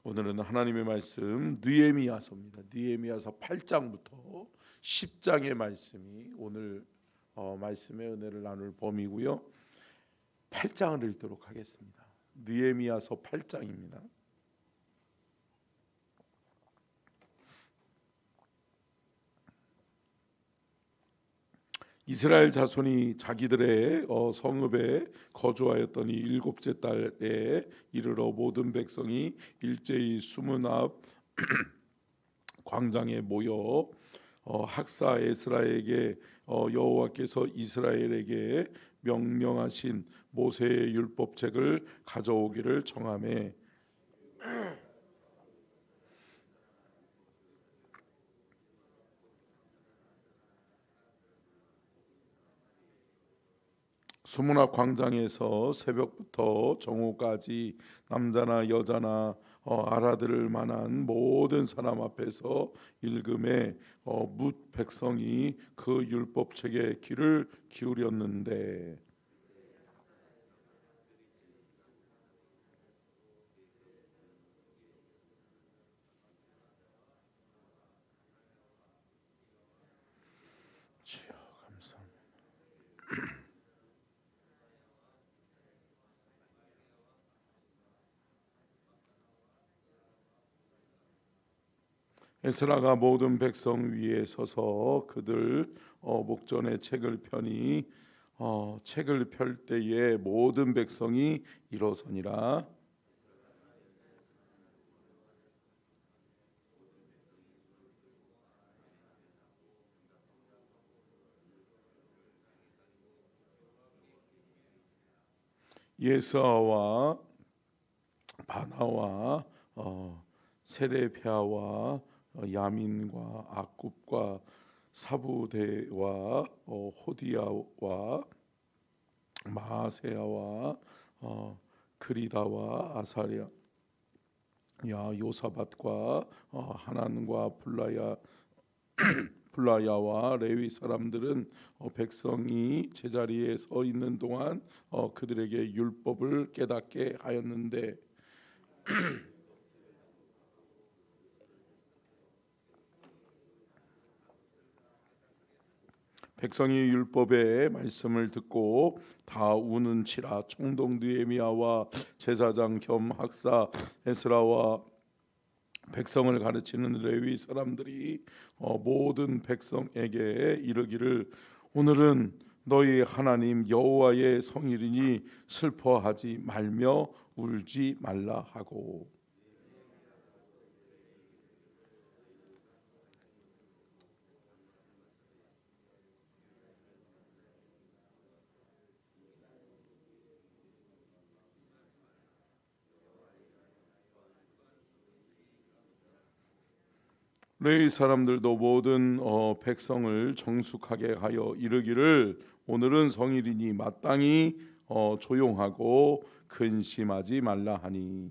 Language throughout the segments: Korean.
오늘은 하나님의 말씀 느헤미야서입니다. 느헤미야서 8장부터 10장의 말씀이 오늘 말씀의 은혜를 나눌 범위고요. 8장을 읽도록 하겠습니다. 느헤미야서 8장입니다. 이스라엘 자손이 자기들의 성읍에 거주하였더니 일곱째 달에 이르러 모든 백성이 일제히 수문 앞 광장에 모여 학사 에스라에게 여호와께서 이스라엘에게 명령하신 모세의 율법책을 가져오기를 청하매 수문 앞 광장에서 새벽부터 정오까지 남자나 여자나 알아들을 만한 모든 사람 앞에서 읽음에 뭇 백성이 그 율법책에 귀를 기울였는데 주여 감사합니다. 에스라가 모든 백성 위에 서서 그들 목전에 책을 펴니 책을 펼 때에 모든 백성이 일어서니라. 예스아와 바나와 세레피아와 야민과 아굽과 사부대와 호디야와 마세야와 그리다와 아사랴 요사밧과 하난과 블라야와 레위 사람들은 백성이 제자리에 서 있는 동안 그들에게 율법을 깨닫게 하였는데 백성이 율법의 말씀을 듣고 다 우는치라. 총독 느헤미야와 제사장 겸 학사 에스라와 백성을 가르치는 레위 사람들이 모든 백성에게 이르기를 오늘은 너희 하나님 여호와의 성일이니 슬퍼하지 말며 울지 말라 하고 레위 사람들도 모든 백성을 정숙하게 하여 이르기를 오늘은 성일이니 마땅히 조용하고 근심하지 말라 하니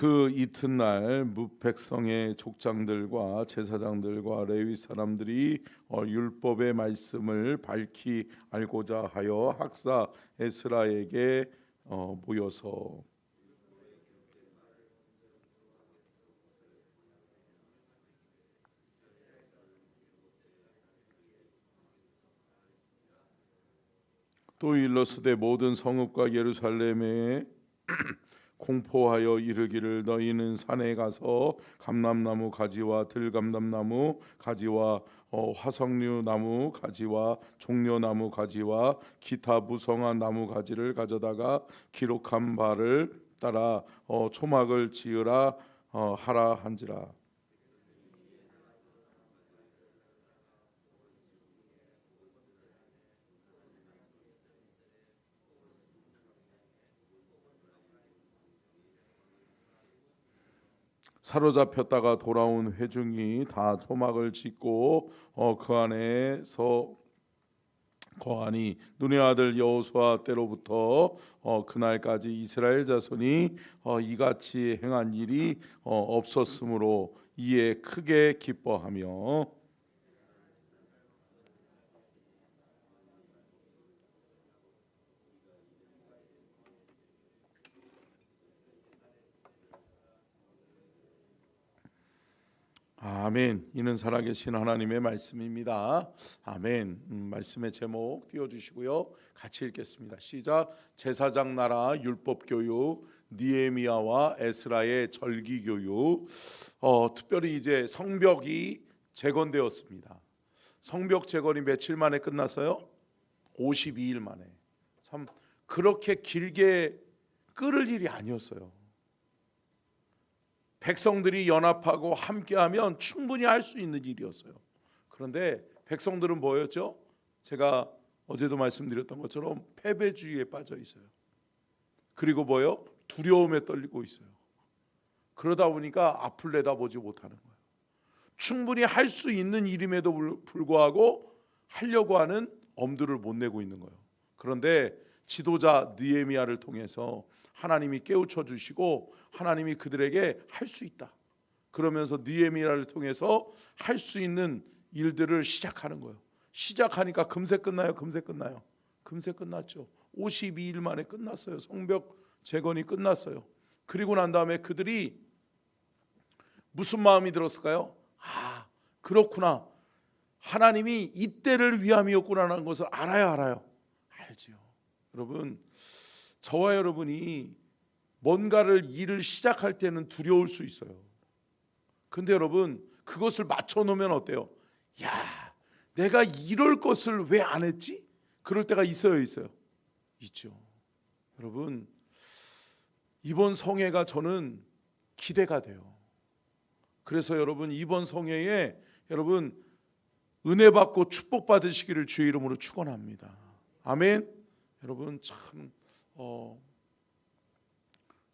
그 이튿날 백성의 족장들과 제사장들과 레위 사람들이 율법의 말씀을 밝히 알고자 하여 학사 에스라에게 모여서 또 일러스되 모든 성읍과 예루살렘에 공포하여 이르기를 너희는 산에 가서 감람나무 가지와 들감람나무 가지와 화석류 나무 가지와 종려나무 가지와 기타 무성한 나무 가지를 가져다가 기록한 바를 따라 초막을 지으라 하라 한지라. 사로잡혔다가 돌아온 회중이 다 초막을 짓고 그 안에서 거하니 눈의 아들 여호수아 때로부터 그날까지 이스라엘 자손이 이같이 행한 일이 없었으므로 이에 크게 기뻐하며 아멘. 이는 살아계신 하나님의 말씀입니다. 아멘. 말씀의 제목 띄워주시고요. 같이 읽겠습니다. 시작. 제사장 나라 율법 교육, 느헤미야와 에스라의 절기 교육. 특별히 이제 성벽이 재건되었습니다. 성벽 재건이 며칠 만에 끝났어요? 52일 만에. 참 그렇게 길게 끌을 일이 아니었어요. 백성들이 연합하고 함께하면 충분히 할 수 있는 일이었어요. 그런데 백성들은 뭐였죠? 제가 어제도 말씀드렸던 것처럼 패배주의에 빠져 있어요. 그리고 뭐요? 두려움에 떨리고 있어요. 그러다 보니까 앞을 내다보지 못하는 거예요. 충분히 할 수 있는 일임에도 불구하고 하려고 하는 엄두를 못 내고 있는 거예요. 그런데 지도자 느헤미야를 통해서 하나님이 깨우쳐 주시고 하나님이 그들에게 할 수 있다. 그러면서 느헤미야를 통해서 할 수 있는 일들을 시작하는 거예요. 시작하니까 금세 끝나요. 금세 끝나요. 금세 끝났죠. 52일 만에 끝났어요. 성벽 재건이 끝났어요. 그리고 난 다음에 그들이 무슨 마음이 들었을까요? 아, 그렇구나. 하나님이 이때를 위함이었구나라는 것을 알아요. 알지요. 여러분, 저와 여러분이 뭔가를 일을 시작할 때는 두려울 수 있어요. 근데 여러분, 그것을 맞춰 놓으면 어때요? 야, 내가 이럴 것을 왜 안 했지? 그럴 때가 있어요? 있죠. 여러분, 이번 성회가 저는 기대가 돼요. 그래서 여러분, 이번 성회에 여러분 은혜 받고 축복 받으시기를 주의 이름으로 축원합니다. 아멘. 여러분 참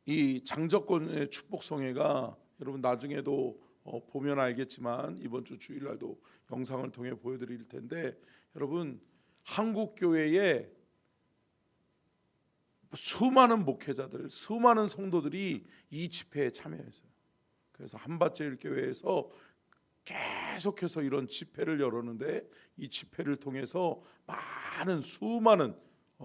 이 장저권의 축복성회가 여러분 나중에도 보면 알겠지만 이번 주 주일날도 영상을 통해 보여드릴 텐데, 여러분 한국 교회에 수많은 목회자들, 수많은 성도들이 이 집회에 참여했어요. 그래서 한밭제일교회에서 계속해서 이런 집회를 열었는데, 이 집회를 통해서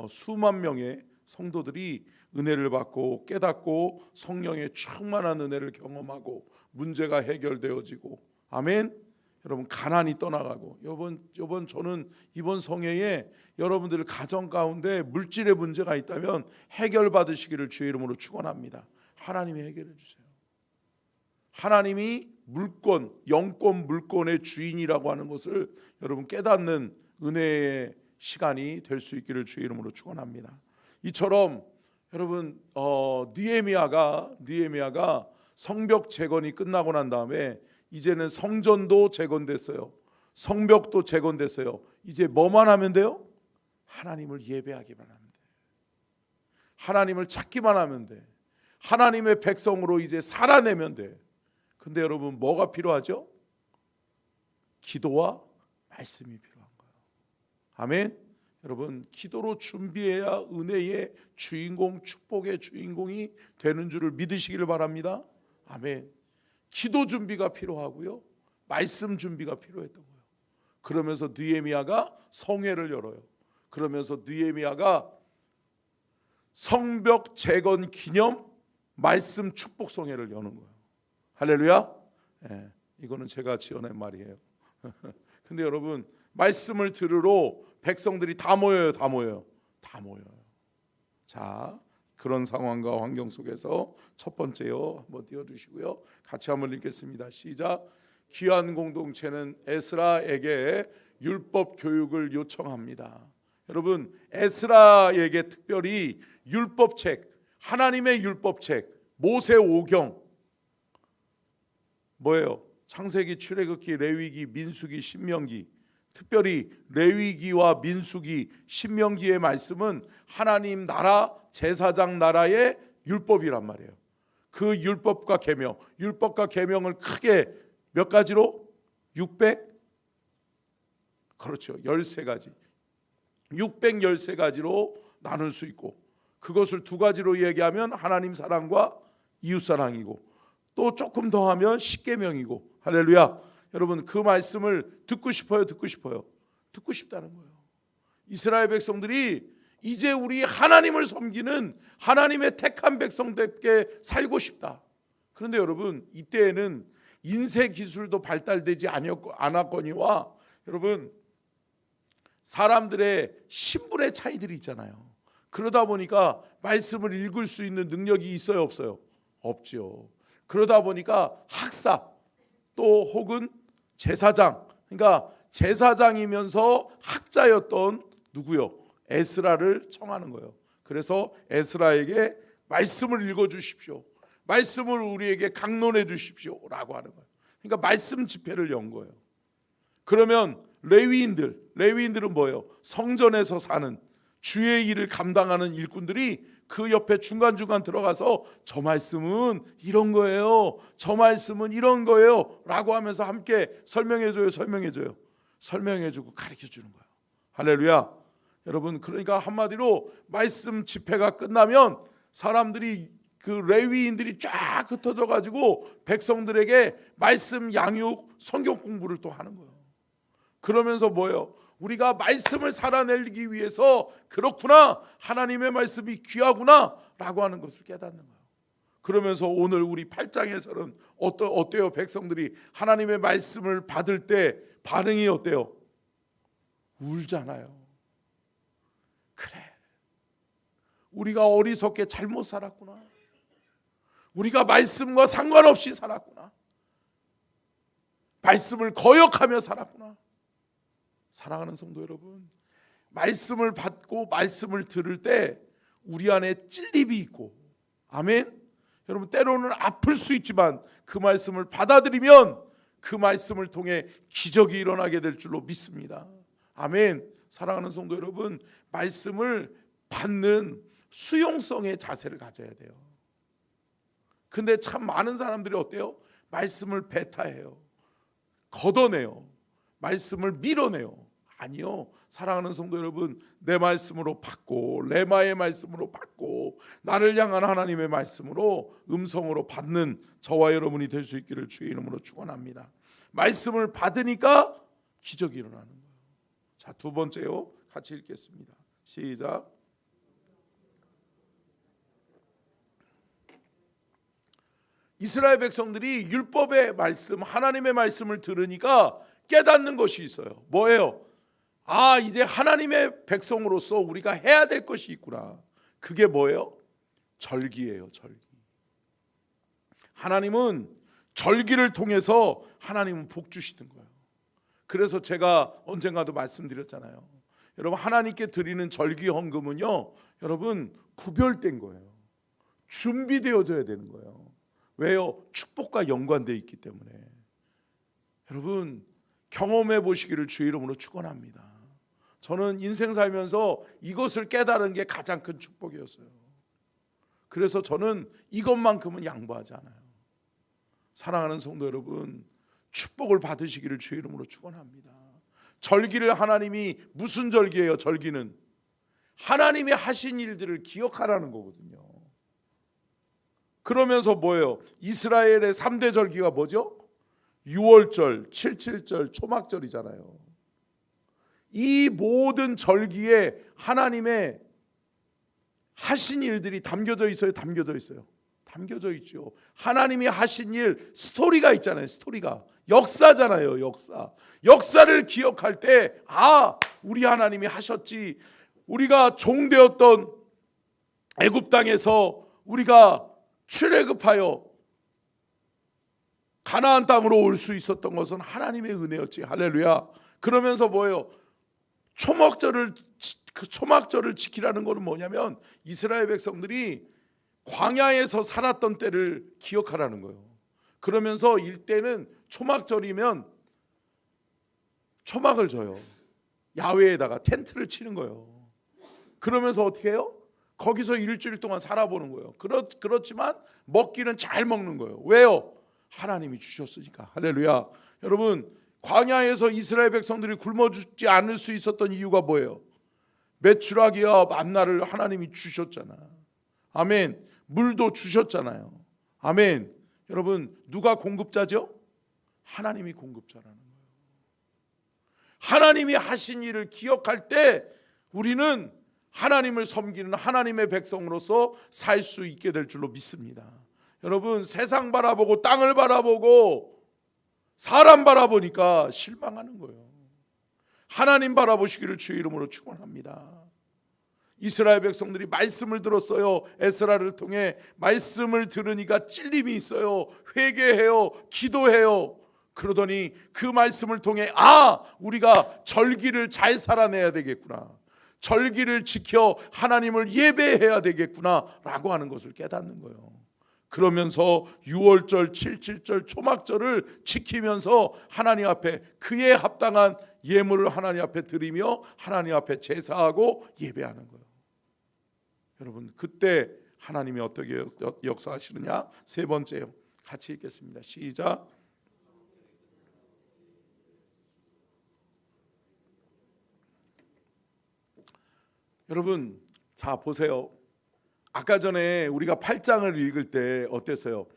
수만 명의 성도들이 은혜를 받고 깨닫고 성령의 충만한 은혜를 경험하고 문제가 해결되어지고, 아멘. 여러분 가난이 떠나가고, 이번 저는 이번 성회에 여러분들 가정 가운데 물질의 문제가 있다면 해결받으시기를 주의 이름으로 축원합니다. 하나님이 해결해 주세요. 하나님이 물권, 영권 물권의 주인이라고 하는 것을 여러분 깨닫는 은혜의 시간이 될 수 있기를 주의 이름으로 축원합니다. 이처럼 여러분 느헤미야가 성벽 재건이 끝나고 난 다음에 이제는 성전도 재건됐어요. 성벽도 재건됐어요. 이제 뭐만 하면 돼요? 하나님을 예배하기만 하면 돼. 하나님을 찾기만 하면 돼. 하나님의 백성으로 이제 살아내면 돼. 근데 여러분 뭐가 필요하죠? 기도와 말씀이 필요한 거예요. 아멘. 여러분 기도로 준비해야 은혜의 주인공, 축복의 주인공이 되는 줄을 믿으시기를 바랍니다. 아멘. 기도 준비가 필요하고요, 말씀 준비가 필요했던 거예요. 그러면서 느헤미야가 성회를 열어요. 그러면서 느헤미야가 성벽 재건 기념 말씀 축복 성회를 여는 거예요. 할렐루야. 이거는 제가 지어낸 말이에요. 근데 여러분 말씀을 들으러 백성들이 다 모여요. 자, 그런 상황과 환경 속에서 첫 번째요, 한번 띄워주시고요, 같이 한번 읽겠습니다. 시작. 귀한 공동체는 에스라에게 율법 교육을 요청합니다. 여러분 에스라에게 특별히 율법책, 하나님의 율법책, 모세 오경, 뭐예요? 창세기, 출애굽기, 레위기, 민수기, 신명기, 특별히 레위기와 민수기, 신명기의 말씀은 하나님 나라, 제사장 나라의 율법이란 말이에요. 그 율법과 계명을 크게 몇 가지로? 13가지 613가지로 나눌 수 있고, 그것을 두 가지로 얘기하면 하나님 사랑과 이웃 사랑이고, 또 조금 더 하면 십계명이고. 할렐루야. 여러분 그 말씀을 듣고 싶다는 거예요. 이스라엘 백성들이 이제 우리 하나님을 섬기는 하나님의 택한 백성답게 살고 싶다. 그런데 여러분 이때에는 인쇄 기술도 발달되지 않았거니와 여러분 사람들의 신분의 차이들이 있잖아요. 그러다 보니까 말씀을 읽을 수 있는 능력이 있어요, 없어요? 없죠. 그러다 보니까 학사 또 혹은 제사장, 그러니까 제사장이면서 학자였던 누구요? 에스라를 청하는 거예요. 그래서 에스라에게 말씀을 읽어주십시오, 말씀을 우리에게 강론해 주십시오 라고 하는 거예요. 그러니까 말씀 집회를 연 거예요. 그러면 레위인들은 뭐예요? 성전에서 사는 주의 일을 감당하는 일꾼들이 그 옆에 중간중간 들어가서 저 말씀은 이런 거예요, 저 말씀은 이런 거예요 라고 하면서 함께 설명해주고 가르쳐주는 거예요. 할렐루야. 여러분, 그러니까 한마디로 말씀 집회가 끝나면 사람들이 그 레위인들이 쫙 흩어져 가지고 백성들에게 말씀 양육, 성경 공부를 또 하는 거예요. 그러면서 뭐예요? 우리가 말씀을 살아내기 위해서 그렇구나, 하나님의 말씀이 귀하구나 라고 하는 것을 깨닫는 거예요. 그러면서 오늘 우리 8장에서는 어때요? 백성들이 하나님의 말씀을 받을 때 반응이 어때요? 울잖아요. 그래, 우리가 어리석게 잘못 살았구나, 우리가 말씀과 상관없이 살았구나, 말씀을 거역하며 살았구나. 사랑하는 성도 여러분, 말씀을 받고 말씀을 들을 때 우리 안에 찔림이 있고, 아멘. 여러분, 때로는 아플 수 있지만 그 말씀을 받아들이면 그 말씀을 통해 기적이 일어나게 될 줄로 믿습니다. 아멘. 사랑하는 성도 여러분, 말씀을 받는 수용성의 자세를 가져야 돼요. 근데 참 많은 사람들이 어때요? 말씀을 배타해요, 걷어내요, 말씀을 밀어내요. 아니요, 사랑하는 성도 여러분, 내 말씀으로 받고 레마의 말씀으로 받고 나를 향한 하나님의 말씀으로 음성으로 받는 저와 여러분이 될 수 있기를 주의 이름으로 축원합니다. 말씀을 받으니까 기적이 일어나는 거예요. 자, 두 번째요, 같이 읽겠습니다. 시작. 이스라엘 백성들이 율법의 말씀, 하나님의 말씀을 들으니까 깨닫는 것이 있어요. 뭐예요? 아, 이제 하나님의 백성으로서 우리가 해야 될 것이 있구나. 그게 뭐예요? 절기예요, 절기. 하나님은 절기를 통해서 하나님은 복 주시는 거예요. 그래서 제가 언젠가도 말씀드렸잖아요. 여러분, 하나님께 드리는 절기 헌금은요, 여러분, 구별된 거예요. 준비되어져야 되는 거예요. 왜요? 축복과 연관되어 있기 때문에. 여러분, 경험해 보시기를 주의 이름으로 축원합니다. 저는 인생 살면서 이것을 깨달은 게 가장 큰 축복이었어요. 그래서 저는 이것만큼은 양보하지 않아요. 사랑하는 성도 여러분, 축복을 받으시기를 주의 이름으로 축원합니다. 절기를 하나님이, 무슨 절기예요? 절기는 하나님이 하신 일들을 기억하라는 거거든요. 그러면서 뭐예요? 이스라엘의 3대 절기가 뭐죠? 유월절, 77절, 초막절이잖아요. 이 모든 절기에 하나님의 하신 일들이 담겨져 있어요? 담겨져 있어요? 담겨져 있죠. 하나님이 하신 일, 스토리가 있잖아요. 스토리가 역사잖아요. 역사를 기억할 때, 아, 우리 하나님이 하셨지. 우리가 종되었던 애굽 땅에서 우리가 출애굽하여 가나안 땅으로 올 수 있었던 것은 하나님의 은혜였지. 할렐루야. 그러면서 뭐예요? 초막절을 지키라는 것은 뭐냐면 이스라엘 백성들이 광야에서 살았던 때를 기억하라는 거예요. 그러면서 이때는 초막절이면 초막을 져요. 야외에다가 텐트를 치는 거예요. 그러면서 어떻게 해요? 거기서 일주일 동안 살아보는 거예요. 그렇지만 먹기는 잘 먹는 거예요. 왜요? 하나님이 주셨으니까. 할렐루야. 여러분, 광야에서 이스라엘 백성들이 굶어 죽지 않을 수 있었던 이유가 뭐예요? 메추라기와 만나를 하나님이 주셨잖아. 아멘. 물도 주셨잖아요. 아멘. 여러분, 누가 공급자죠? 하나님이 공급자라는 거예요. 하나님이 하신 일을 기억할 때 우리는 하나님을 섬기는 하나님의 백성으로서 살 수 있게 될 줄로 믿습니다. 여러분, 세상 바라보고 땅을 바라보고 사람 바라보니까 실망하는 거예요. 하나님 바라보시기를 주의 이름으로 축원합니다. 이스라엘 백성들이 말씀을 들었어요. 에스라를 통해 말씀을 들으니까 찔림이 있어요. 회개해요. 기도해요. 그러더니 그 말씀을 통해 우리가 절기를 잘 살아내야 되겠구나. 절기를 지켜 하나님을 예배해야 되겠구나 라고 하는 것을 깨닫는 거예요. 그러면서 6월절, 77절, 초막절을 지키면서 하나님 앞에 그에 합당한 예물을 하나님 앞에 드리며 하나님 앞에 제사하고 예배하는 거예요. 여러분, 그때 하나님이 어떻게 역사하시느냐? 세 번째요. 같이 읽겠습니다. 시작. 여러분, 자 보세요. 아까 전에 우리가 8장을 읽을 때 어땠어요?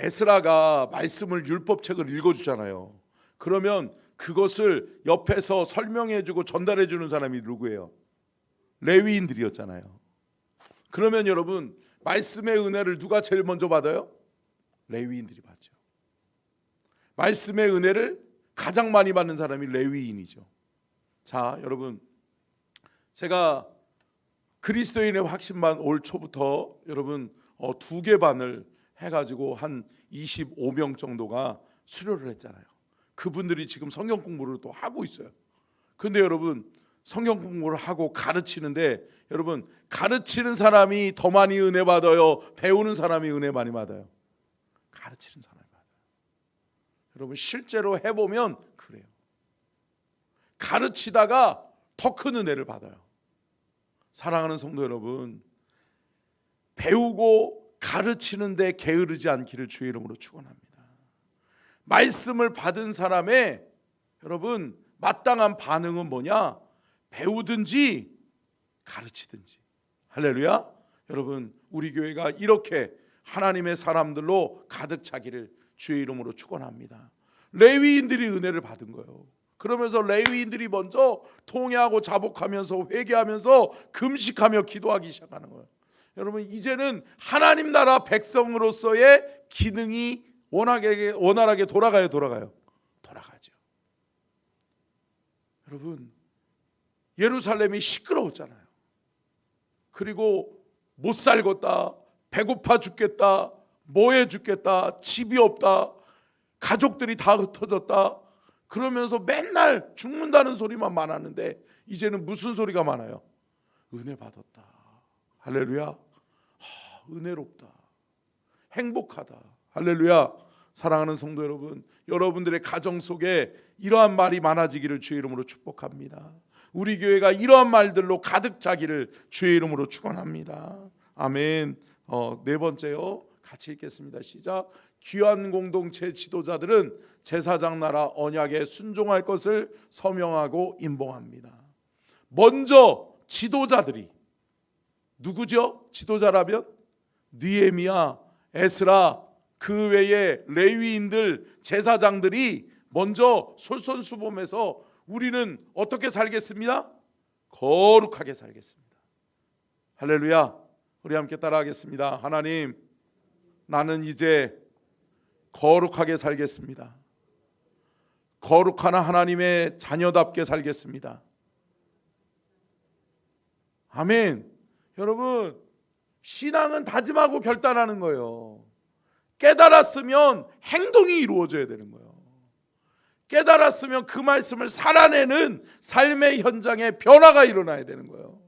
에스라가 말씀을 율법책을 읽어주잖아요. 그러면 그것을 옆에서 설명해주고 전달해주는 사람이 누구예요? 레위인들이었잖아요. 그러면 여러분, 말씀의 은혜를 누가 제일 먼저 받아요? 레위인들이 받죠. 말씀의 은혜를 가장 많이 받는 사람이 레위인이죠. 자, 여러분, 제가 그리스도인의 확신반 올 초부터 여러분 2개 반을 해가지고 한 25명 정도가 수료를 했잖아요. 그분들이 지금 성경 공부를 또 하고 있어요. 그런데 여러분, 성경 공부를 하고 가르치는데 여러분, 가르치는 사람이 더 많이 은혜 받아요? 배우는 사람이 은혜 많이 받아요? 가르치는 사람이 받아요. 여러분, 실제로 해보면 그래요. 가르치다가 더 큰 은혜를 받아요. 사랑하는 성도 여러분, 배우고 가르치는데 게으르지 않기를 주의 이름으로 축원합니다. 말씀을 받은 사람의 여러분 마땅한 반응은 뭐냐? 배우든지 가르치든지. 할렐루야. 여러분, 우리 교회가 이렇게 하나님의 사람들로 가득 차기를 주의 이름으로 축원합니다. 레위인들이 은혜를 받은 거예요. 그러면서 레위인들이 먼저 통회하고 자복하면서 회개하면서 금식하며 기도하기 시작하는 거예요. 여러분, 이제는 하나님 나라 백성으로서의 기능이 원활하게 돌아가죠. 여러분, 예루살렘이 시끄러웠잖아요. 그리고 못 살겠다, 배고파 죽겠다, 뭐해 죽겠다, 집이 없다, 가족들이 다 흩어졌다, 그러면서 맨날 죽는다는 소리만 많았는데 이제는 무슨 소리가 많아요? 은혜 받았다. 할렐루야. 은혜롭다. 행복하다. 할렐루야. 사랑하는 성도 여러분, 여러분들의 가정 속에 이러한 말이 많아지기를 주의 이름으로 축복합니다. 우리 교회가 이러한 말들로 가득 차기를 주의 이름으로 축원합니다. 아멘. 네 번째요. 같이 읽겠습니다. 시작. 귀한 공동체 지도자들은 제사장 나라 언약에 순종할 것을 서명하고 임봉합니다. 먼저 지도자들이 누구죠? 지도자라면 느헤미야, 에스라, 그 외에 레위인들, 제사장들이 먼저 솔선수범해서 우리는 어떻게 살겠습니다? 거룩하게 살겠습니다. 할렐루야. 우리 함께 따라하겠습니다. 하나님, 나는 이제 거룩하게 살겠습니다. 거룩한 하나님의 자녀답게 살겠습니다. 아멘. 여러분, 신앙은 다짐하고 결단하는 거예요. 깨달았으면 행동이 이루어져야 되는 거예요. 깨달았으면 그 말씀을 살아내는 삶의 현장에 변화가 일어나야 되는 거예요.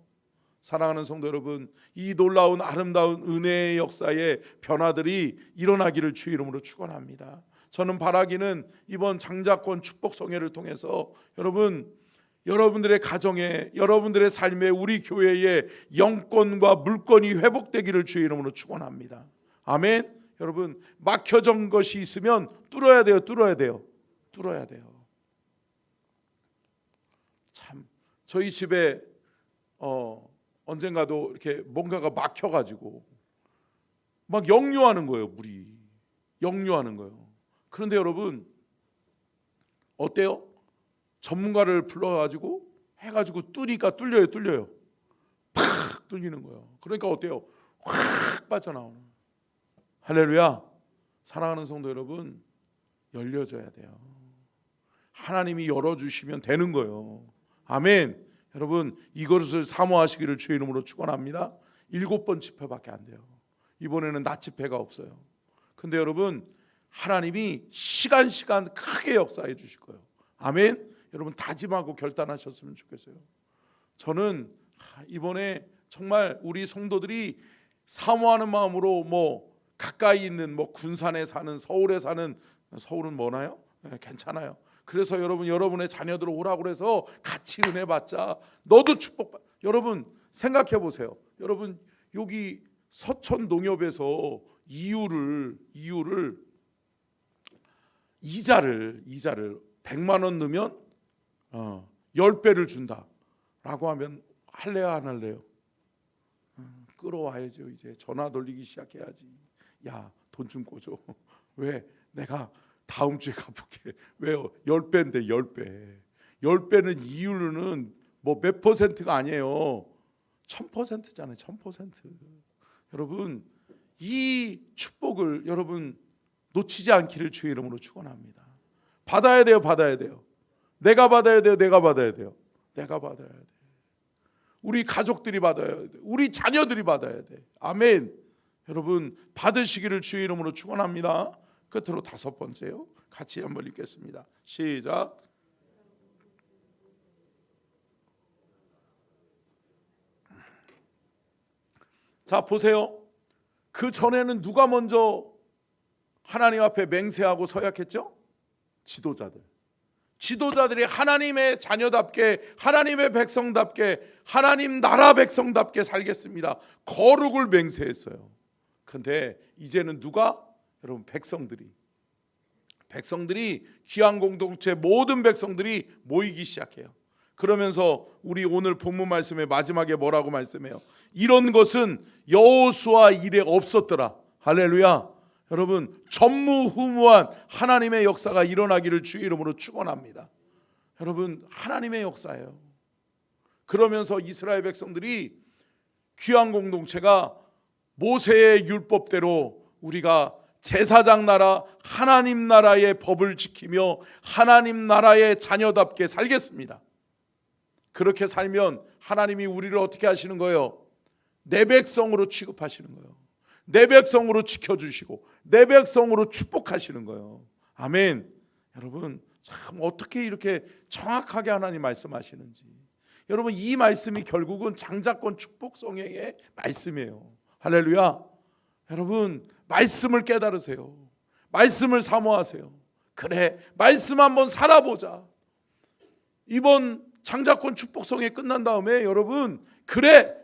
사랑하는 성도 여러분, 이 놀라운 아름다운 은혜의 역사의 변화들이 일어나기를 주의 이름으로 축원합니다. 저는 바라기는 이번 장자권 축복성회를 통해서 여러분들의 가정에, 여러분들의 삶에, 우리 교회의 영권과 물권이 회복되기를 주의 이름으로 축원합니다. 아멘. 여러분, 막혀진 것이 있으면 뚫어야 돼요. 참, 저희 집에 언젠가도 이렇게 뭔가가 막혀가지고 막 역류하는 거예요. 물이 역류하는 거예요. 그런데 여러분, 어때요? 전문가를 불러가지고 해가지고 뚫으니까 뚫려요. 팍 뚫리는 거예요. 그러니까 어때요? 확 빠져나오는. 할렐루야. 사랑하는 성도 여러분, 열려져야 돼요. 하나님이 열어주시면 되는 거예요. 아멘. 여러분 이것을 사모하시기를 주의 이름으로 축원합니다. 7번 집회밖에 안 돼요. 이번에는 낮 집회가 없어요. 근데 여러분 하나님이 시간 크게 역사해 주실 거예요. 아멘. 여러분 다짐하고 결단하셨으면 좋겠어요. 저는 이번에 정말 우리 성도들이 사모하는 마음으로 가까이 있는 군산에 사는, 서울에 사는, 서울은 뭐나요? 괜찮아요. 그래서 여러분의 자녀들 오라고 그래서 같이 은혜 받자. 너도 축복받. 여러분 생각해 보세요. 여러분 여기 서천 농협에서 이자를 100만 원 넣으면 10배를 준다라고 하면 할래요 안 할래요? 끌어와야죠. 이제 전화 돌리기 시작해야지. 야, 돈 좀 꿔줘. 왜? 내가 다음 주에 갚을게. 왜요? 10배인데 10배. 10배는 이율은 몇 퍼센트가 아니에요. 1000%잖아요. 1000%. 여러분 이 축복을 여러분 놓치지 않기를 주의 이름으로 축원합니다. 받아야 돼요. 내가 받아야 돼요. 내가 받아야 돼요. 우리 가족들이 받아야 돼. 우리 자녀들이 받아야 돼. 아멘. 여러분 받으시기를 주의 이름으로 축원합니다. 끝으로 5번째요. 같이 한번 읽겠습니다. 시작. 자 보세요. 그 전에는 누가 먼저 하나님 앞에 맹세하고 서약했죠? 지도자들이 하나님의 자녀답게, 하나님의 백성답게, 하나님 나라 백성답게 살겠습니다. 거룩을 맹세했어요. 근데 이제는 누가? 여러분 백성들이 귀한 공동체 모든 백성들이 모이기 시작해요. 그러면서 우리 오늘 본문 말씀의 마지막에 뭐라고 말씀해요? 이런 것은 여호수아 이래 없었더라. 할렐루야. 여러분 전무후무한 하나님의 역사가 일어나기를 주의 이름으로 축원합니다. 여러분 하나님의 역사예요. 그러면서 이스라엘 백성들이 귀한 공동체가 모세의 율법대로 우리가 제사장 나라 하나님 나라의 법을 지키며 하나님 나라의 자녀답게 살겠습니다. 그렇게 살면 하나님이 우리를 어떻게 하시는 거예요? 내 백성으로 취급하시는 거예요. 내 백성으로 지켜주시고 내 백성으로 축복하시는 거예요. 아멘. 여러분 참 어떻게 이렇게 정확하게 하나님 말씀하시는지. 여러분 이 말씀이 결국은 장자권 축복성의 말씀이에요. 할렐루야. 여러분 말씀을 깨달으세요. 말씀을 사모하세요. 그래 말씀 한번 살아보자. 이번 장자권 축복성이 끝난 다음에 여러분 그래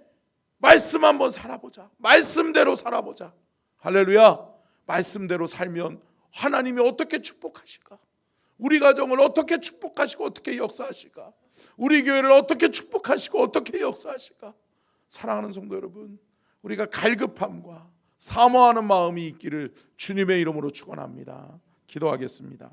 말씀 한번 살아보자. 말씀대로 살아보자. 할렐루야. 말씀대로 살면 하나님이 어떻게 축복하실까? 우리 가정을 어떻게 축복하시고 어떻게 역사하실까? 우리 교회를 어떻게 축복하시고 어떻게 역사하실까? 사랑하는 성도 여러분, 우리가 갈급함과 사모하는 마음이 있기를 주님의 이름으로 축원합니다. 기도하겠습니다.